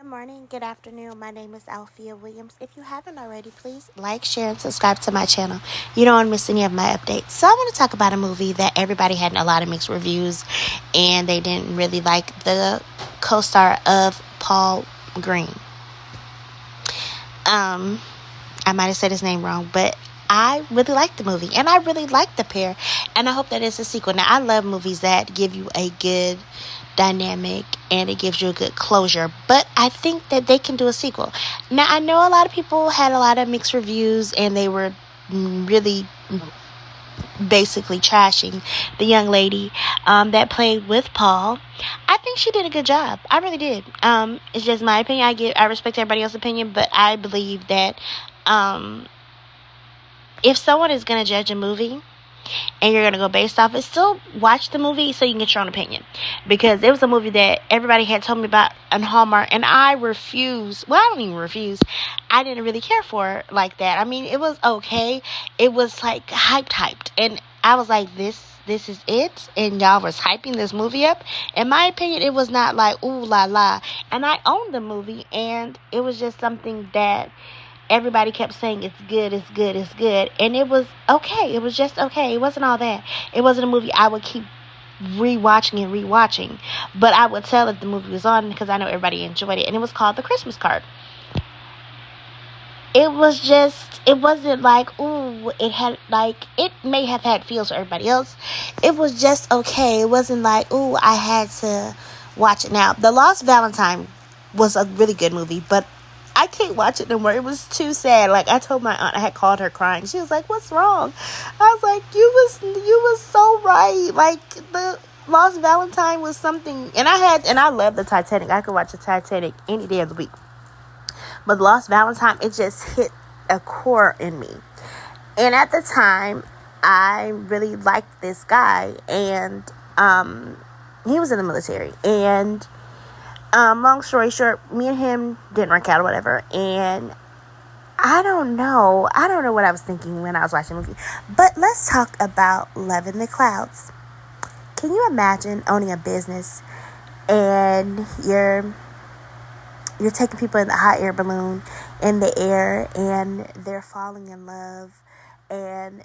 morning, good afternoon. My name is Alfia Williams. If you haven't already, please like, share, and subscribe to my channel. You don't want to miss any of my updates. So I want to talk about a movie that everybody had a lot of mixed reviews, and they didn't really like the co-star of Paul Green. I might have said his name wrong, but I really liked the movie, and I really liked the pair, and I hope that it's a sequel. Now, I love movies that give you a good dynamic and it gives you a good closure, but I think that they can do a sequel. Now, I know a lot of people had a lot of mixed reviews, and they were really basically trashing the young lady that played with Paul. I think she did a good job. I really did. It's just my opinion. I respect everybody else's opinion, but I believe that if someone is going to judge a movie and you're going to go based off it, still watch the movie so you can get your own opinion. Because it was a movie that everybody had told me about on Hallmark, and I refused. Well, I don't even refuse. I didn't really care for it like that. I mean, it was okay. It was like hyped. And I was like, this is it? And y'all was hyping this movie up? In my opinion, it was not like, ooh la la. And I owned the movie, and it was just something that everybody kept saying it's good, and it was okay. It was just okay. It wasn't all that. It wasn't a movie I would keep rewatching, but I would tell if the movie was on because I know everybody enjoyed it, and it was called The Christmas Card. It wasn't like, ooh, it may have had feels for everybody else. It was just okay. It wasn't like, ooh, I had to watch it. Now, The Lost Valentine was a really good movie, but I can't watch it no more. It was too sad. Like, I told my aunt, I had called her crying. She was like, what's wrong? I was like, you was so right. Like, the Lost Valentine was something. And I love the Titanic. I could watch the Titanic any day of the week. But the Lost Valentine, it just hit a core in me. And at the time, I really liked this guy. And he was in the military. And long story short, me and him didn't work out or whatever, and I don't know what I was thinking when I was watching the movie. But let's talk about Love in the Clouds. Can you imagine owning a business and you're taking people in the hot air balloon in the air, and they're falling in love, and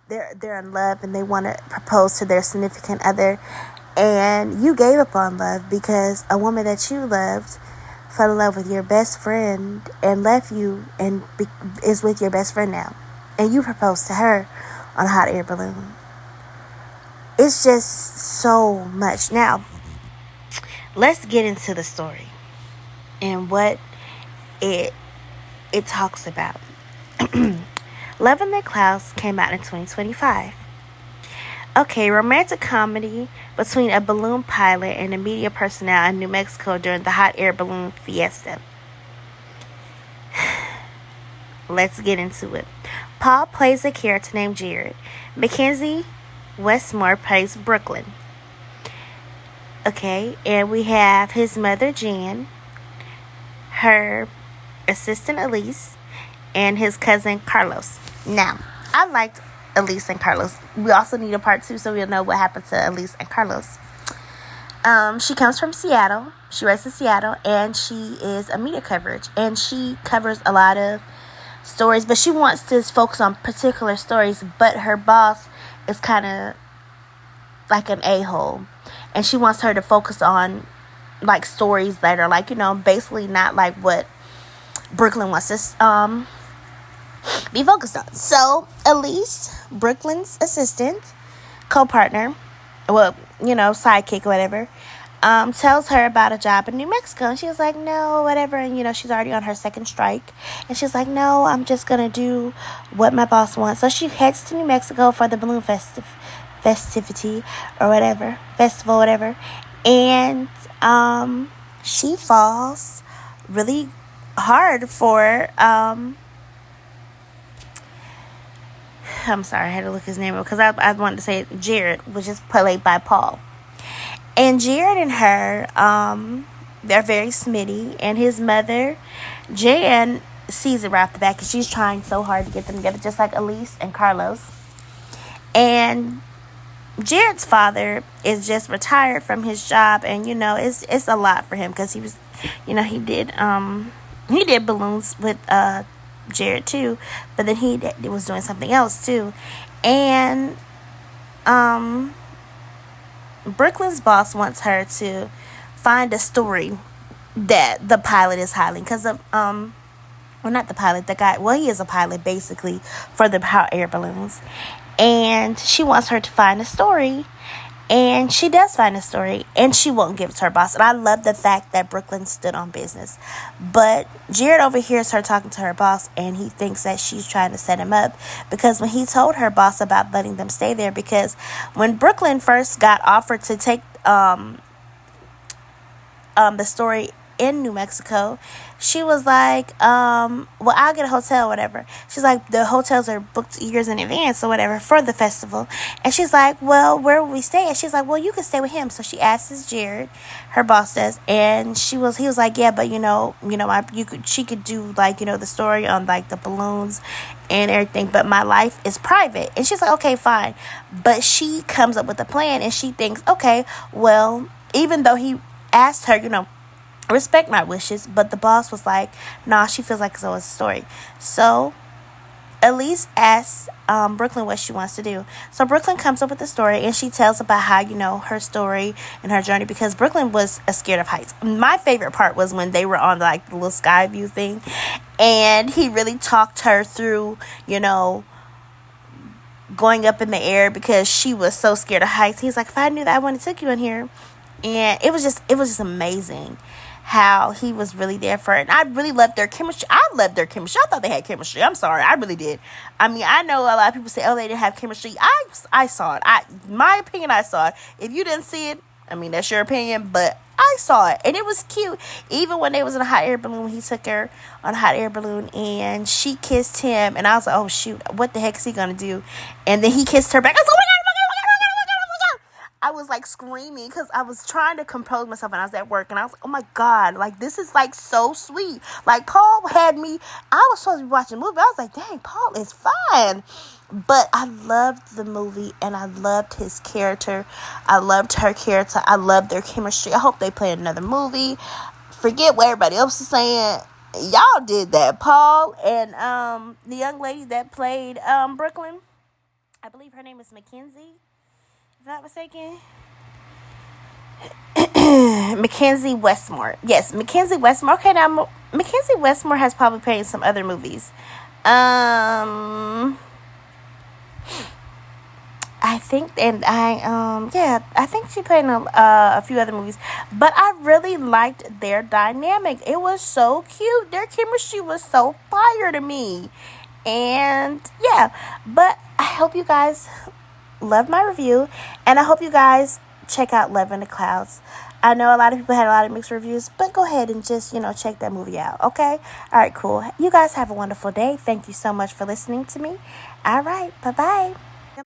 they're in love, and they want to propose to their significant other, and you gave up on love because a woman that you loved fell in love with your best friend and left you and is with your best friend now, and you proposed to her on a hot air balloon. It's just so much. Now, let's get into the story and what it talks about. Love in the Clouds came out in 2025. Okay, romantic comedy between a balloon pilot and a media personnel in New Mexico during the hot air balloon fiesta. Let's get into it. Paul plays a character named Jared. Mackenzie Westmore plays Brooklyn. Okay, and we have his mother, Jan, her assistant, Elise, and his cousin, Carlos. Now, I liked Elise and Carlos. We also need a part 2 so we'll know what happened to Elise and Carlos. She comes from Seattle. She raised in Seattle, and she is a media coverage, and she covers a lot of stories, but she wants to focus on particular stories, but her boss is kind of like an a-hole, and she wants her to focus on like stories that are like, basically not like what Brooklyn wants to be focused on. So Elise, Brooklyn's assistant, co-partner, sidekick or whatever, tells her about a job in New Mexico, and she was like, no, whatever, and she's already on her second strike, and she's like, no, I'm just gonna do what my boss wants. So she heads to New Mexico for the balloon festivity or whatever, festival, whatever, and she falls really hard for I'm sorry, I had to look his name up because I wanted to say Jared, which is played by Paul. And Jared and her, they're very smitty. And his mother, Jan, sees it right off the back, and she's trying so hard to get them together, just like Elise and Carlos. And Jared's father is just retired from his job, and it's a lot for him because he did balloons with Jared too, but then he was doing something else too. And Brooklyn's boss wants her to find a story that the pilot is hiding, because of well, not the pilot, the guy, well, he is a pilot basically for the hot air balloons. And she wants her to find a story. And she does find a story. And she won't give it to her boss. And I love the fact that Brooklyn stood on business. But Jared overhears her talking to her boss. And he thinks that she's trying to set him up. Because when he told her boss about letting them stay there. Because when Brooklyn first got offered to take the story in New Mexico, she was like, well, I'll get a hotel, whatever. She's like, the hotels are booked years in advance or whatever for the festival. And she's like, well, where will we stay? And she's like, well, you can stay with him. So she asks Jared, her boss does, and he was like, yeah, but she could do like, the story on like the balloons and everything, but my life is private. And she's like, okay, fine. But she comes up with a plan, and she thinks, okay, well, even though he asked her, respect my wishes, but the boss was like, nah, she feels like it's always a story. So Elise asks Brooklyn what she wants to do. So Brooklyn comes up with the story, and she tells about how, her story and her journey, because Brooklyn was scared of heights. My favorite part was when they were on like the little sky view thing, and he really talked her through, going up in the air, because she was so scared of heights. He's like, if I knew that, I wouldn't have took you in here. And it was just amazing how he was really there for it. And I really loved their chemistry. I thought they had chemistry. I'm sorry. I really did. I mean, I know a lot of people say, oh, they didn't have chemistry. I saw it. My opinion, I saw it. If you didn't see it, I mean, that's your opinion, but I saw it. And it was cute. Even when they was in a hot air balloon, he took her on a hot air balloon, and she kissed him. And I was like, oh, shoot, what the heck is he going to do? And then he kissed her back. I was like, I was like screaming, because I was trying to compose myself, and I was at work, and I was like, oh my God, like this is like so sweet. Like Paul had me, I was supposed to be watching a movie. I was like, dang, Paul is fine. But I loved the movie, and I loved his character. I loved her character. I loved their chemistry. I hope they play another movie. Forget what everybody else is saying. Y'all did that. Paul and the young lady that played Brooklyn, I believe her name is Mackenzie, if I'm not mistaken. Mackenzie Westmore. Yes, Mackenzie Westmore. Okay, now Mackenzie Westmore has probably played in some other movies. I think, I think she played in a few other movies. But I really liked their dynamic. It was so cute. Their chemistry was so fire to me. And yeah, but I hope you guys love my review, and I hope you guys check out Love in the Clouds. I know a lot of people had a lot of mixed reviews, but go ahead and just, check that movie out, okay? All right, cool. You guys have a wonderful day. Thank you so much for listening to me. All right, bye-bye.